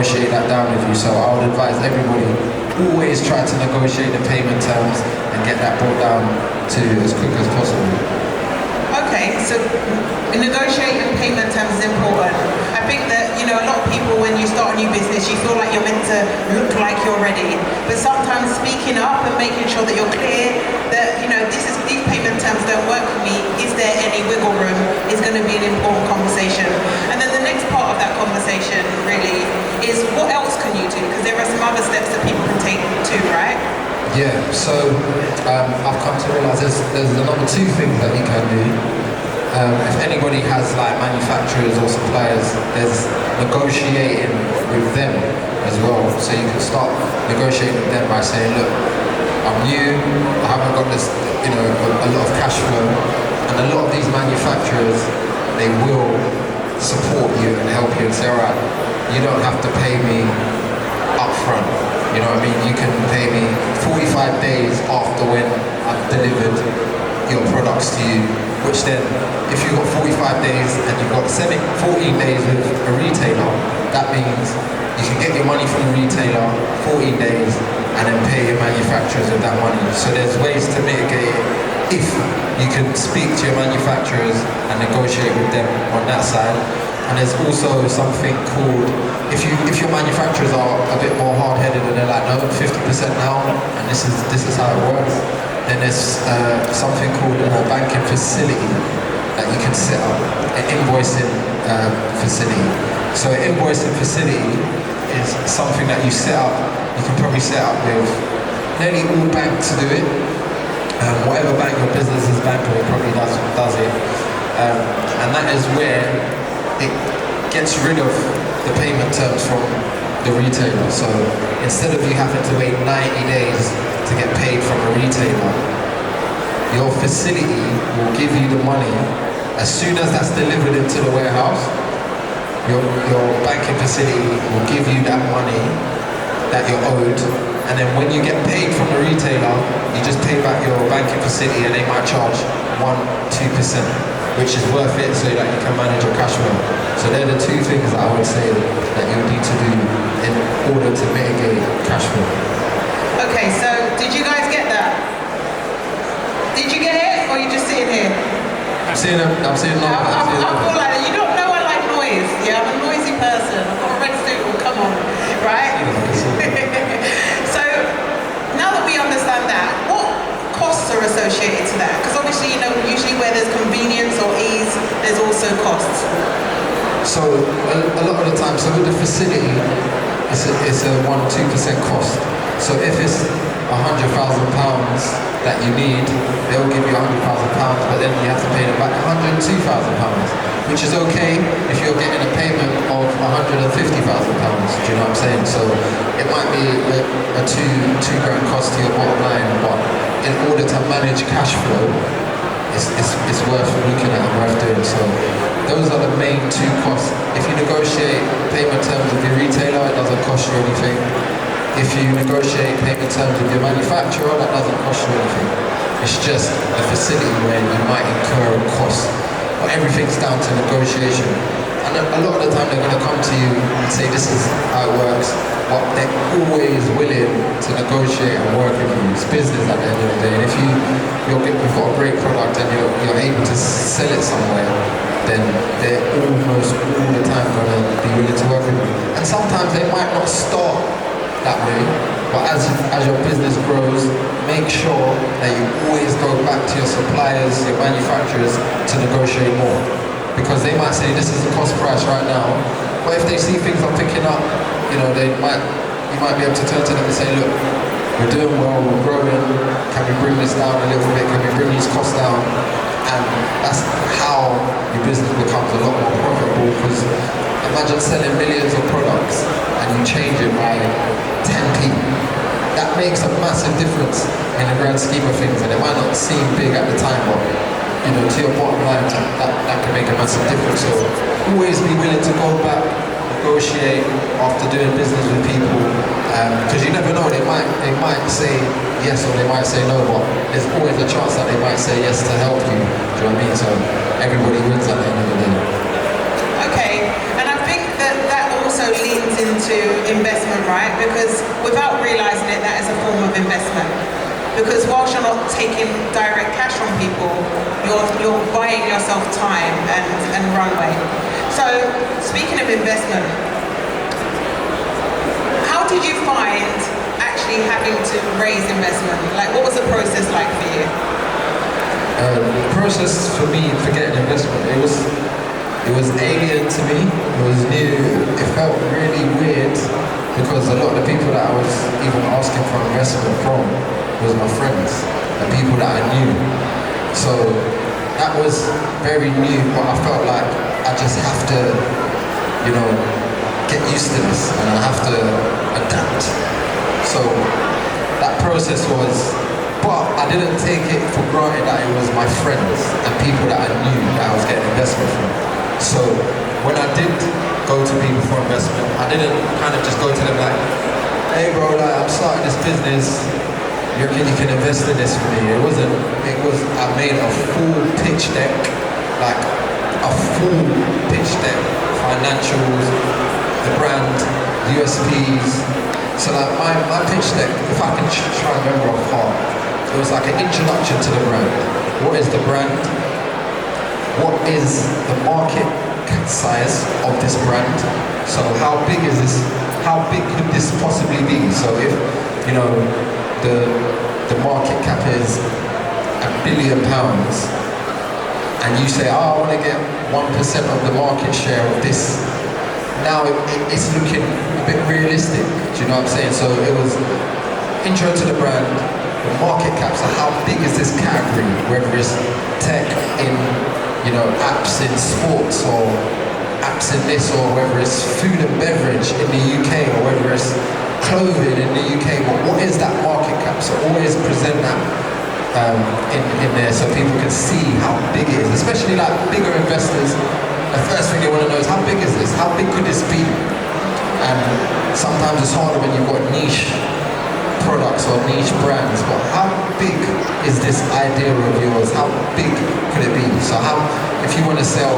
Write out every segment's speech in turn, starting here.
negotiate that down with you. So I would advise everybody, always try to negotiate the payment terms and get that brought down to as quick as possible. Okay, so negotiating payment terms is important. I think that, a lot of people, when you start a new business, you feel like you're meant to look like you're ready. But sometimes speaking up and making sure that you're clear that, these payment terms don't work for me, is there any wiggle room, is going to be an important conversation. And then the next part of that conversation, really, is what else can you do? Because there are some other steps that people can take too, right? Yeah, so I've come to realise there's another two things that you can do. If anybody has like manufacturers or suppliers, there's negotiating with them as well. So you can start negotiating with them by saying, look, I'm new, I haven't got this, a lot of cash flow, and a lot of these manufacturers, they will support you and help you and say, all right, you don't have to pay me up front. You know what I mean? You can pay me 45 days after when I've delivered your products to you, which then, if you've got 45 days and you've got 14 days with a retailer, that means you can get your money from the retailer 14 days and then pay your manufacturers with that money. So there's ways to mitigate it if you can speak to your manufacturers and negotiate with them on that side. And there's also something called, if your manufacturers are a bit more hard-headed and they're like, no, 50% now, and this is how it works, then there's something called a banking facility that you can set up, an invoicing facility. So an invoicing facility is something that you set up, you can probably set up with nearly all banks do it. Whatever bank your business is banking with probably does it. And that is where it gets rid of the payment terms from the retailer. So instead of you having to wait 90 days to get paid from a retailer, your facility will give you the money as soon as that's delivered into the warehouse. Your banking facility will give you that money that you're owed, and then when you get paid from the retailer, you just pay back your banking facility, and they might charge 1-2%, which is worth it so that you can manage your cash flow. So they're the two things that I would say that you need to do in order to mitigate cash flow. Okay, so did you guys get that? Did you get it, or are you just sitting here? I'm seeing no. I feel like you don't know I like noise. Yeah, I'm a noisy person. I've got a red suit on, come on, right? So now that we understand that, what costs are associated to that? Because obviously, usually where there's convenience or ease, there's also costs. So a lot of the time, so with the facility, it's a 1-2% cost. So if it's £100,000 that you need, they'll give you £100,000, but then you have to pay them back £102,000, which is okay if you're getting a payment of £150,000. Do you know what I'm saying? So it might be a two grand cost to your bottom line, but in order to manage cash flow, it's worth looking at and worth doing. So those are the main two costs. If you negotiate payment terms with your retailer, it doesn't cost you anything. If you negotiate payment terms with your manufacturer, that doesn't cost you anything. It's just a facility where you might incur a cost. But everything's down to negotiation. And a lot of the time they're going to come to you and say this is how it works, but they're always willing to negotiate and work with you. It's business at the end of the day. And if you've got a great product and you're able to sell it somewhere, then they're almost all the time going to be willing to work with you. And sometimes they might not start that way, but as your business grows, make sure that you always go back to your suppliers, your manufacturers to negotiate more, because they might say this is the cost price right now, but if they see things are picking up, you might be able to turn to them and say, look, we're doing well, we're growing, can we bring this down a little bit, can we bring these costs down? And that's how your business becomes a lot more profitable, because imagine selling millions of products and you change it by 10p. That makes a massive difference in the grand scheme of things, and it might not seem big at the time, but to your bottom line, that can make a massive difference. So always be willing to go back, negotiate after doing business with people, because you never know, they might say yes or they might say no, but there's always a chance that they might say yes to help you. Do you know what I mean? So everybody wins at the end of the day. Okay, and I think that also leans into investment, right? Because without realizing it, that is a form of investment. Because whilst you're not taking direct cash from people, you're buying yourself time and runway. So speaking of investment, how did you find actually having to raise investment? Like, what was the process like for you? The process for me for getting investment, it was alien to me. It was new. It felt really weird because a lot of the people that I was even asking for investment from was my friends and people that I knew. So that was very new, but I felt like I just have to, get used to this and I have to adapt. So that process was, but I didn't take it for granted that it was my friends and people that I knew that I was getting investment from. So when I did go to people for investment, I didn't kind of just go to them like, hey bro, like, I'm starting this business, you can invest in this for me. It was, I made a full pitch deck, like a full pitch deck, financials, the brand, USPs. So like my pitch deck, if I can try and remember off heart, it was like an introduction to the brand. What is the brand? What is the market size of this brand? So how big is this? How big could this possibly be? So if, the market cap is £1 billion and you say, I want to get 1% of the market share of this, now it's looking a bit realistic, do you know what I'm saying? So it was intro to the brand, the market cap, so how big is this category, whether it's tech in, apps in sports or apps in this, or whether it's food and beverage in the UK, or whether it's clothing in the UK, but what is that market cap? So always present that in there so people can see how big it is, especially like bigger investors. The first thing they want to know is how big is this? How big could this be? And sometimes it's harder when you've got niche products or niche brands, but how big is this idea of yours? How big could it be? So how, if you want to sell,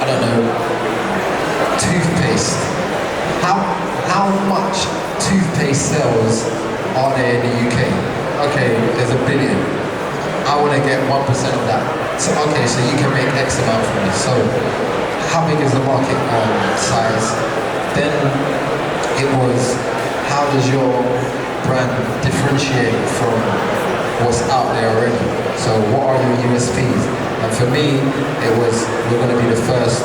I don't know, toothpaste, how much toothpaste sales are there in the UK? Okay, there's 1 billion. I want to get 1% of that. So okay, so you can make X amount from this. So how big is the market size? Then it was, how does your brand differentiate from what's out there already? So what are your USPs? And for me, it was, we're going to be the first,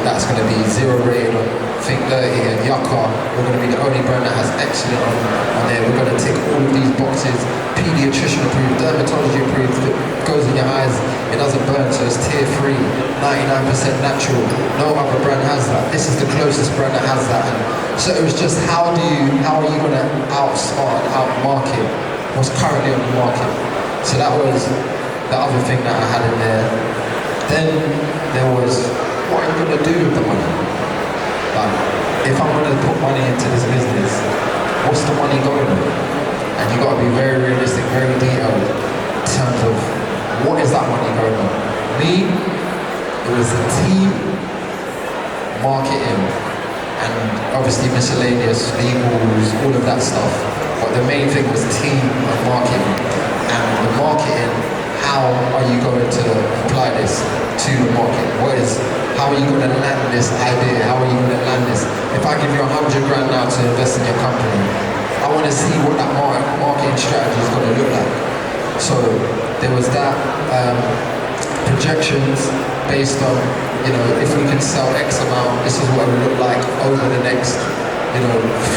that's going to be 0 rated on Think Dirty and Yucca. We're going to be the only brand that has excellent on there. We're going to tick all of these boxes. Pediatrician approved, dermatology approved, it goes in your eyes, it doesn't burn, so it's tier 3, 99% natural. No other brand has that. This is the closest brand that has that. And so it was just, how are you going to outsmart, outmarket what's currently on the market? So that was the other thing that I had in there. Then there was, what are you going to do with the money? Like, if I'm going to put money into this business, what's the money going on? And you got to be very realistic, very detailed in terms of what is that money going on. Me, it was the team, marketing, and obviously miscellaneous, legals, all of that stuff. But the main thing was team and marketing. And the marketing, how are you going to apply this to the market? How are you going to land this idea? How are you going to land this? If I give you 100 grand now to invest in your company, I want to see what that marketing strategy is going to look like. So there was that, projections based on, if we can sell X amount, this is what it will look like over the next,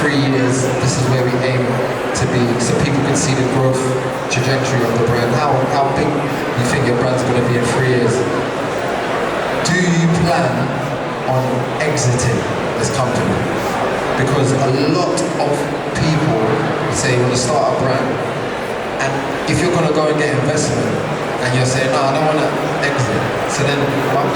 3 years. This is where we aim to be, so people can see the growth trajectory of the brand. How big you think your brand's going to be in 3 years? Do you plan on exiting this company? Because a lot of people say you want to start a brand, and if you're going to go and get investment and you're saying, no, I don't want to exit, so then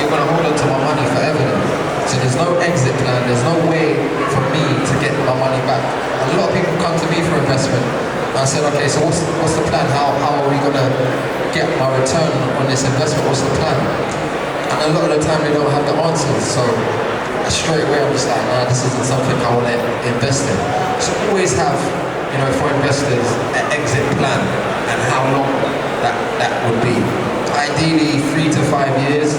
you're going to hold on to my money forever then. So there's no exit plan, there's no way for me to get my money back. And a lot of people come to me for investment, and I said, okay, so what's the plan? How are we going to get my return on this investment? What's the plan? And a lot of the time they don't have the answers. So straight away I'm just like, nah, this isn't something I want to invest in. So always have, you know, for investors, an exit plan and how long that would be. Ideally 3 to 5 years,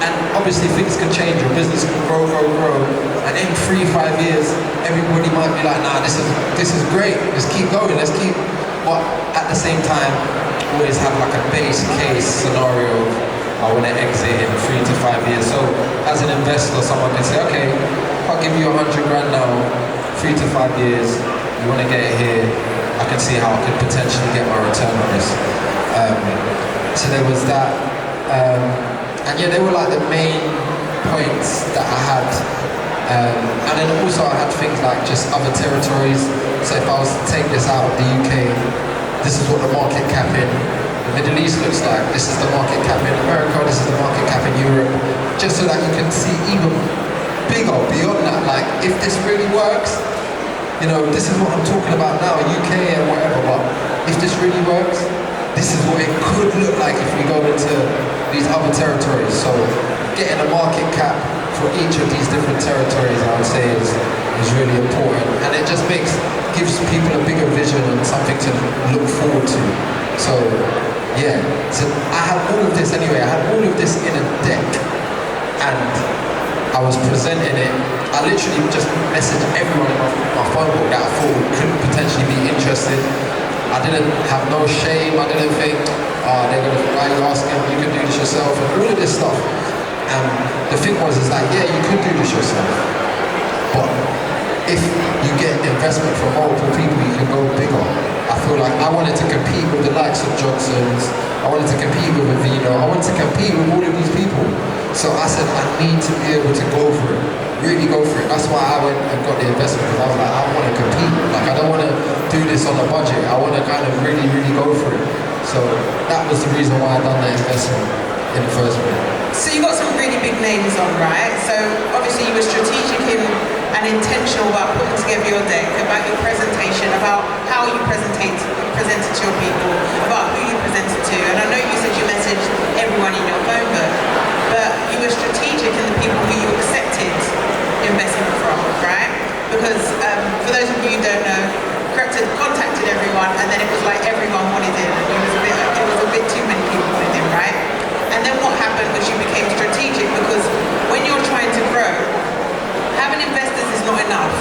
and obviously things can change, your business can grow, and in 3-5 years, everybody might be like, nah, this is great, let's keep going, but at the same time, always have like a base case scenario. I want to exit in 3 to 5 years. So as an investor, someone can say, okay, if I give you 100 grand now, 3 to 5 years, you want to get it here, I can see how I could potentially get my return on this. So there was that, and yeah, they were like the main points that I had. And then also I had things like just other territories. So if I was to take this out of the UK, this is what the market cap in the Middle East looks like. This is the market cap in America, this is the market cap in Europe. Just so that you can see even bigger beyond that, like if this really works, you know, this is what I'm talking about now, UK and whatever, but if this really works, this is what it could look like if we go into these other territories. So getting a market cap for each of these different territories, I would say, is really important, and it just gives people a bigger vision and something to look forward to. So yeah, so I had all of this anyway. I had all of this in a deck, and I was presenting it. I literally just messaged everyone in my phone book that I thought could potentially be interested. I didn't have no shame. I didn't think, they're gonna, why are you asking? You can do this yourself, and all of this stuff. And the thing was, is that, yeah, you could do this yourself, but if you get investment from multiple people, you can go bigger. I feel like I wanted to compete with the likes of Johnson's, I wanted to compete with Avino, I wanted to compete with all of these people. So I said, I need to be able to go for it, really go for it. That's why I went and got the investment, because I was like, I want to compete. Like, I don't want to do this on a budget. I want to kind of really go for it. So that was the reason why I done the investment in the first place. So you got some really big names on, right? So obviously you were strategic and intentional about putting together your deck, about your presentation, about how you presented to your people, about who you presented to. And I know you said you messaged everyone in your phone book, but you were strategic in the people who you accepted investment from, right? Because for those of you who don't know, Krept had contacted everyone, and then it was like everyone wanted in, and it was a bit too many people wanted in, right? And then what happened was you became strategic, because when you're trying to grow, having investors is not enough.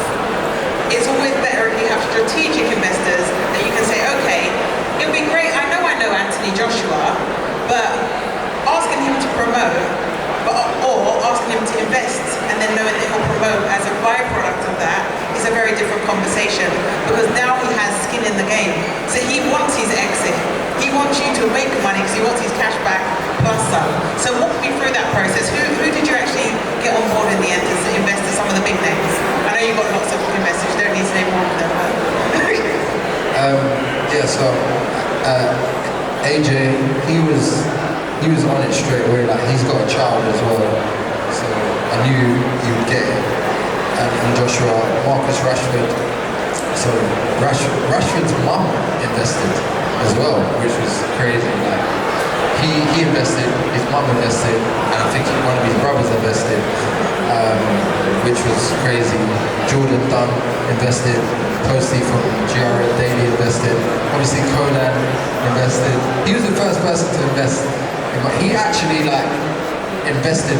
It's always better if you have strategic investors that you can say, okay, it'd be great, I know Anthony Joshua, but asking him to promote, or asking him to invest, and then knowing that he'll promote as a byproduct of that is a very different conversation, because now he has skin in the game. So he wants his exit. He wants you to make money because he wants his cash back plus some. So walk me through that process. Who did you actually get on board in the end as investors, some of the big names? I know you've got lots of investors, you don't need to name all of them. So AJ, he was on it straight away, like he's got a child as well. So I knew he would get it. And Joshua, Marcus Rashford. So Rashford's mum invested as well, which was crazy. Like he invested, his mum invested, and I think one of his brothers invested, which was crazy. Jordan Dunn invested, Posty from GRN Daily invested, obviously Conan invested. He was the first person to invest. He actually invested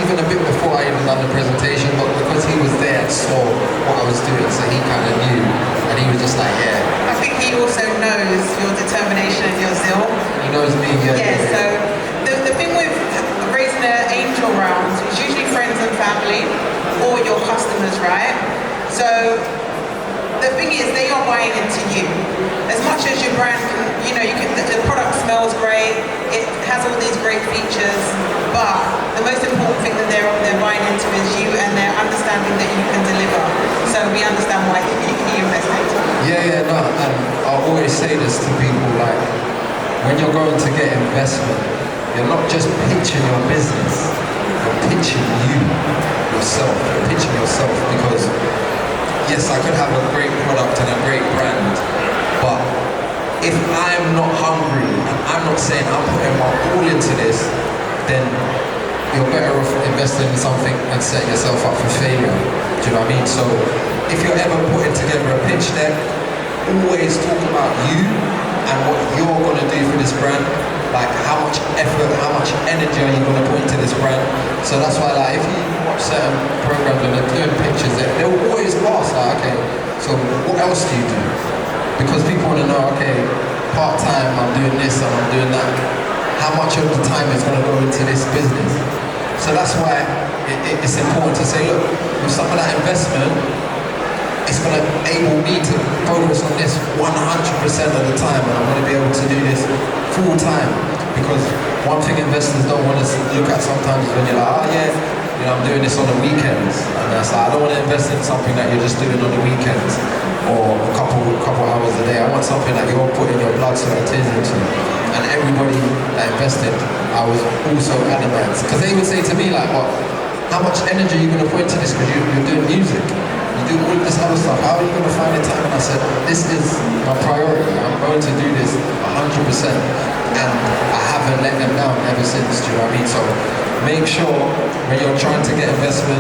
even a bit before I even done the presentation, but because he was there and saw what I was doing, so he kind of knew, and he was just like, yeah. I think he also knows your determination and your zeal. He knows me, yeah. Yeah, so the thing with raising an angel round is usually friends and family, or your customers, right? So the thing is, they are buying into you. As much as your brand can, the product smells great, it has all these great features, but the most important thing that they're buying into is you, and they're understanding that you can deliver. So we understand why he invested. Yeah, no, and I always say this to people, like, when you're going to get investment, you're not just pitching your business, you're pitching yourself, because yes, I could have a great product and a great brand, but if I'm not hungry and I'm not saying I'm putting my all into this, then you're better off investing in something and setting yourself up for failure. Do you know what I mean? So if you're ever putting together a pitch deck, always talk about you and what you're going to do for this brand. Like how much effort, how much energy are you going to put into this brand? So that's why, like, if you watch certain programs and they're doing pictures, they'll always ask, like, okay, so what else do you do? Because people want to know, okay, part-time, I'm doing this and I'm doing that. How much of the time is going to go into this business? So that's why it's important to say, look, with some of that investment, it's going to enable me to focus on this 100% of the time, and I'm going to be able to do this full time. Because one thing investors don't want to look at sometimes is when you're like, oh yeah, you know, I'm doing this on the weekends, and that's like, I don't want to invest in something that you're just doing on the weekends or a couple hours a day. I want something that you're putting your blood, sweat, and tears into. And everybody that invested, I was also adamant, because they would say to me like, what? How much energy are you going to put into this? Because you're doing music. You do all this other stuff. How are you going to find the time? And I said, this is my priority. I'm going to do this 100%. And I haven't let them down ever since. Do you know what I mean? So make sure when you're trying to get investment,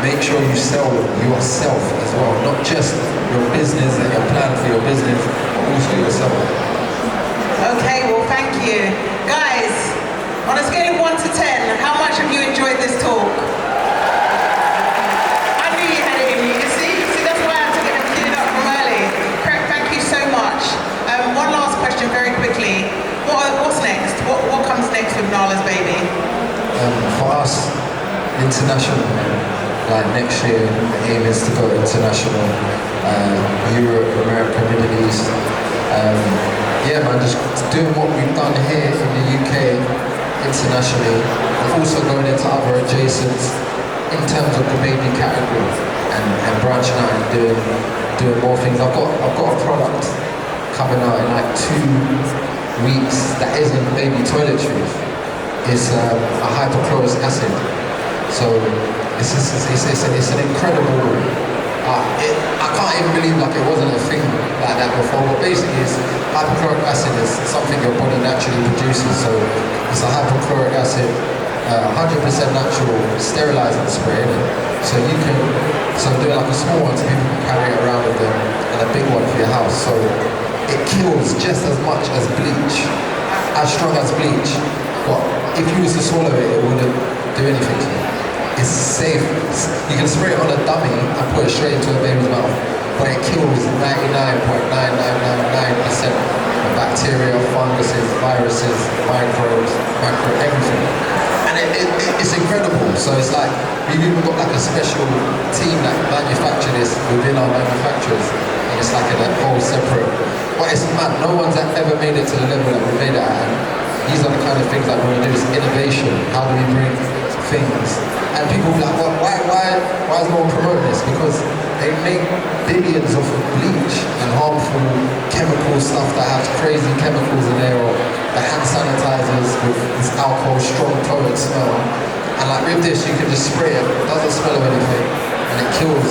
make sure you sell yourself as well. Not just your business and your plan for your business, but also yourself. Okay, well, thank you. Guys, on a scale of 1 to 10, how much have you enjoyed this talk? I knew you had it in you. See, that's why I had to get them queued up from early. Krept, thank you so much. One last question very quickly. What's next? What comes next with Nala's Baby? For us, international. Like next year, the aim is to go international. Europe, America, Middle East. Yeah, man, just doing what we've done here in the UK internationally, but also going into other adjacents in terms of the baby category and branching out and doing more things. I've got a product coming out in like 2 weeks that isn't baby toiletries. It's a hypochlorous acid. So it's an incredible. I can't even believe like it wasn't a thing like that before, but basically hypochloric acid is something your body naturally produces. So it's a hypochloric acid, 100% natural sterilizing spray. So you can, doing like a small one so people can carry it around with them, and a big one for your house. So it kills just as much as bleach, as strong as bleach, but if you was to swallow it, it wouldn't do anything to you. It's safe. You can spray it on a dummy and put it straight into a baby's mouth, but it kills 99.9999% of bacteria, funguses, viruses, microbes, everything. And it's incredible. So it's like, we've even got like a special team that manufacture this within our manufacturers, and it's like a whole separate, but it's mad. No one's ever made it to the level that we made it at. And these are the kind of things that we want to do, is innovation. How do we bring things? And people be like, well, why is no one promoting this? Because they make billions of bleach and harmful chemical stuff that have crazy chemicals in there, or the hand sanitizers with this alcohol, strong, potent smell. And like with this, you can just spray it, it doesn't smell of anything, and it kills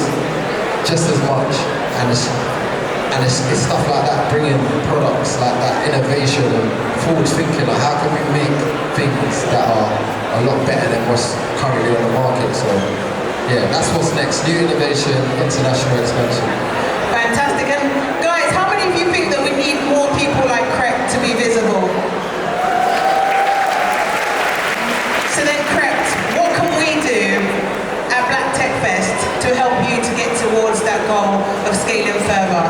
just as much. And it's stuff like that, bringing products like that, innovation and forward thinking, like how can we make things that are a lot better than what's currently on the market. So yeah, that's what's next. New innovation, international expansion. Fantastic. And guys, how many of you think that we need more people like Krept to be visible? So then Krept, what can we do at Black Tech Fest to help you to get towards that goal of scaling further?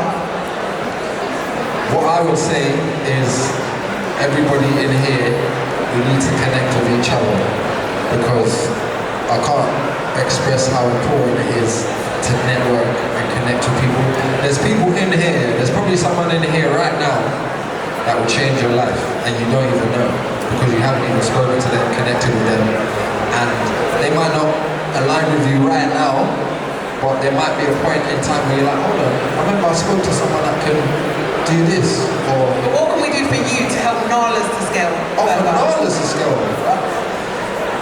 What I would say is everybody in here, we need to connect with each other, because I can't express how important it is to network and connect with people. There's people in here, there's probably someone in here right now that will change your life and you don't even know, because you haven't even spoken to them, connected with them, and they might not align with you right now, but there might be a point in time where you're like, hold on, I remember I spoke to someone that can do this, or what can we do for you to help Nala's to scale? For Nala's to scale.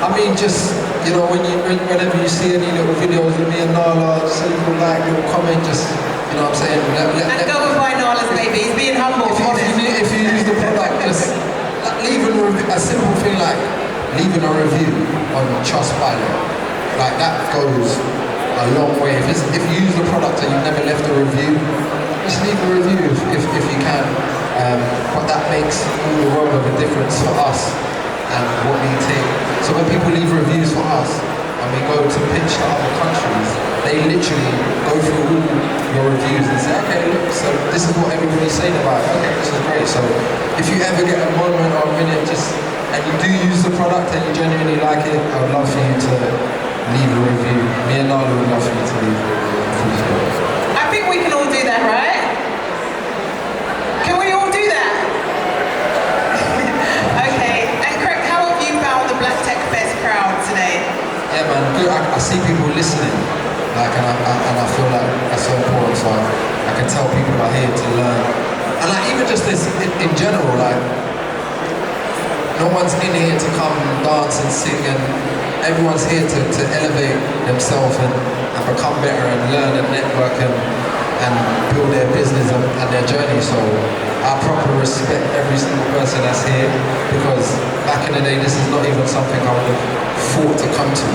I mean, just, you know, whenever you see any little videos of me and Nala, just a little like, little comment, just, you know what I'm saying? And go and buy Nala's Baby. He's being humble. If you use the product, just leave a simple thing like, leaving a review on Trustpilot, like that goes a long way. If you use the product and you've never left a review, just leave a review if you can. But that makes all the world of a difference for us and what we take. So when people leave reviews for us and we go to pitch to other countries, they literally go through all your reviews and say, okay, look, so this is what everybody's saying about it. Okay, this is great. So if you ever get a moment or a minute and you do use the product and you genuinely like it, I would love for you to leave a review. Me and Nala would love for you to leave a review. I think we can all do that, right? Can we all do that? Okay, and Krept, how have you found the Black Tech Fest crowd today? Yeah, man, good. I see people listening, like, and I feel like that's so important. So I can tell people are here to learn, and like even just this in general, like no one's in here to come dance and sing, and everyone's here to elevate themselves and become better and learn and network and build their business and their journey. So I properly respect every single person that's here, because back in the day this is not even something I would have thought to come to.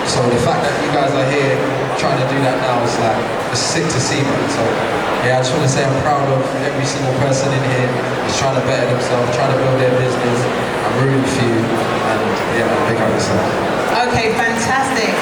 So the fact that you guys are here trying to do that now is like, it's sick to see, man. So yeah, I just want to say I'm proud of every single person in here who's trying to better themselves, trying to build their business. I'm rooting for you, and yeah, man, big up yourself. Okay, fantastic.